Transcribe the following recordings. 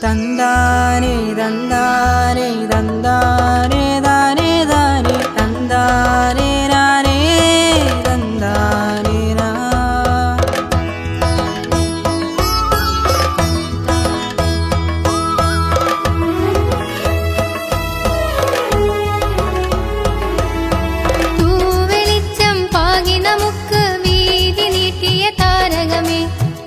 തന്താനേ തന്താനേ തന്താനേ താനേ താനേ തന്താനേ നാനേ തന്താനേ നാ. തൂവെളിച്ചം പാകി നമുക്ക് വീതി നീട്ടിയ താരകമേ,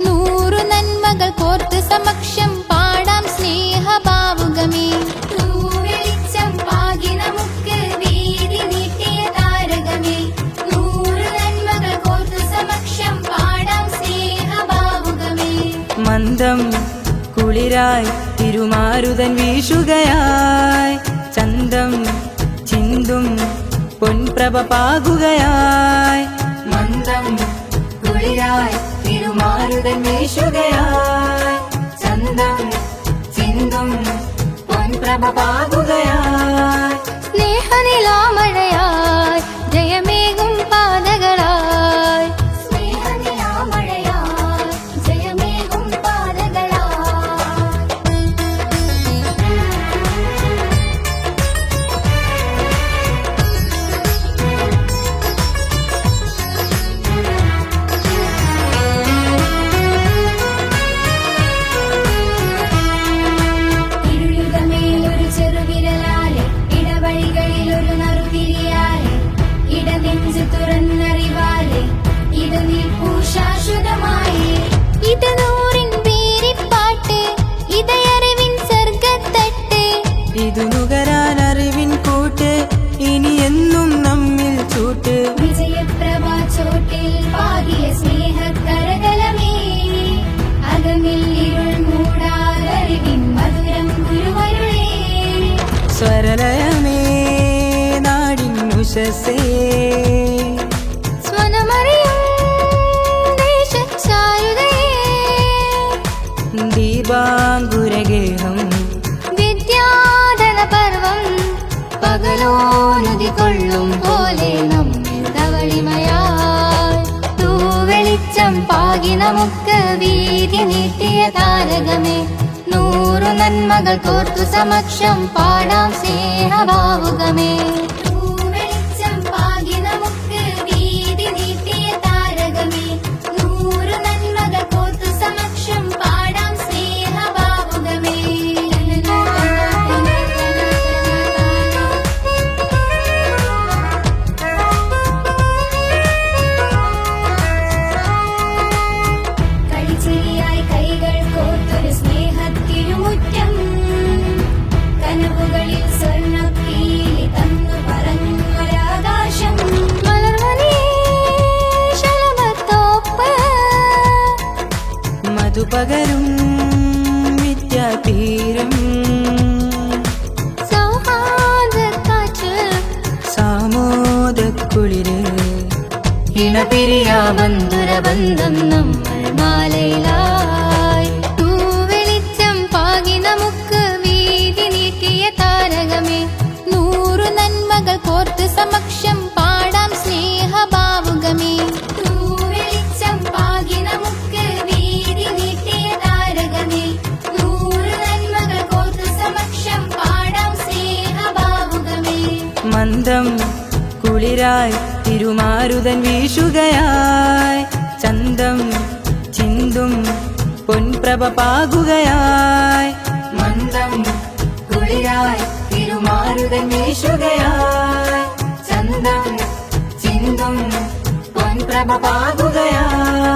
നൂറു നന്മകൾ കോർത്ത് സമക്ഷം പാടാം സ്നേഹഭാവുകമേ. തൂവെളിച്ചം പാകി നമുക്ക് വീതി നീട്ടിയ താരകമേ, നൂറു നന്മകൾ കോർത്ത് സമക്ഷം പാടാം സ്നേഹഭാവുകമേ. മന്ദം കുളിരായി തിരുമാരുതൻ വീശുകയായി, ചന്തം ചിന്തും പൊൻപ്രഭ പാകുകയായി. മന്ദം കുളിരായി തിരുമാരുതൻ വീശുകയായി, ചന്തം ചിന്തും പൊൻപ്രഭ പാകുകയായി. സ്നേഹനിലാമഴയായി ജയമേകും പാതകളായി, സ്നേഹനിലാമഴയായി ജയമേകും പാതകളായി. ഇരുളുകമേലൊരു ചെറുവിരലാലെ, ഇടവഴികളിലൊരു നറുതിരിയാലെ, ഇടനെഞ്ച് തുറന്നറിവാലെ, ഇത് നിൽപ്പൂ ശാശ്വതമായി. ഇത് നൂറിൻ പേരിപ്പാട്ട്, ഇതയറിവിൻ സർഗത്തട്ട്. ഇതു നുകരാൻ അറിവിൻ കൂട്ട്, ഇനി എന്നും നമ്മിൽ ചൂട്ട്. വിജയപ്രഭാ ചോട്ടിൽ പാകിയ സ്നേഹക്കരകലമേ, അകമിൽ ഇരുൾ മൂടാതറിവിൻ മധുരം ഗുരുവരുളേ. സ്വരലയമേ നാടിൻ ഉഷസേ, സ്വനമറിയും ദേശച്ചാരുതയേ, ദീപാങ്കുരഗേഹം വിദ്യാധന പർവം, പകലോനുതി കൊള്ളും പോലെ നമ്മിൽ ധവളിമയായി. തൂവെളിച്ചം പാകി നമുക്ക് വീതി നീട്ടിയ താരകമേ, നൂറു നന്മകൾ കോർത്തു സമക്ഷം പാടാം സ്നേഹഭാവുകമേ. തൂവെളിച്ചം പാകി നമുക്ക് വീതി നീട്ടിയ താരകമേ, നൂറു നന്മകൾ കോർത്തു സമക്ഷം പാടാം സ്നേഹഭാവുകമേ. കളിച്ചിരിയായി കൈകൾ കോർത്തൊരു സ്നേഹത്തിരുമുറ്റം, കനവുകളിൽ സ്വർണ്ണപ്പീലി തന്നു പറഞ്ഞൊരാകാശം. മലർവനീശലഭത്തോപ്പ്, മധുപകരും വിദ്യാതീരം, സൗഹാർദ്ദക്കാറ്റ്, സാമോദക്കുളിര്, ഇണപിരിയാ ബന്ധുരബന്ധം നമ്മൾ മാലയിലായി. തൂവെളിച്ചം പാകി നമുക്ക് വീതി നീട്ടിയ താരകമേ, നൂറു നന്മകൾ കോർത്ത് സമക്ഷം പാടാം സ്നേഹഭാവുകമേ. തൂവെളിച്ചം പാകി നമുക്ക് വീതി നീട്ടിയ താരകമേ, നൂറു നന്മകൾ കോർത്ത് സമക്ഷം പാടാം സ്നേഹഭാവുകമേ. മന്ദം കുളിരായി തിരുമാരുതൻ വീശുകയായി, ചന്തം ചിന്തും പൊൻപ്രഭ പാകുകയായി. മന്ദം കുളിരായി തിരുമാരുതൻ വീശുകയായി, ചന്തം ചിന്തും പൊൻപ്രഭ പാകുകയായി.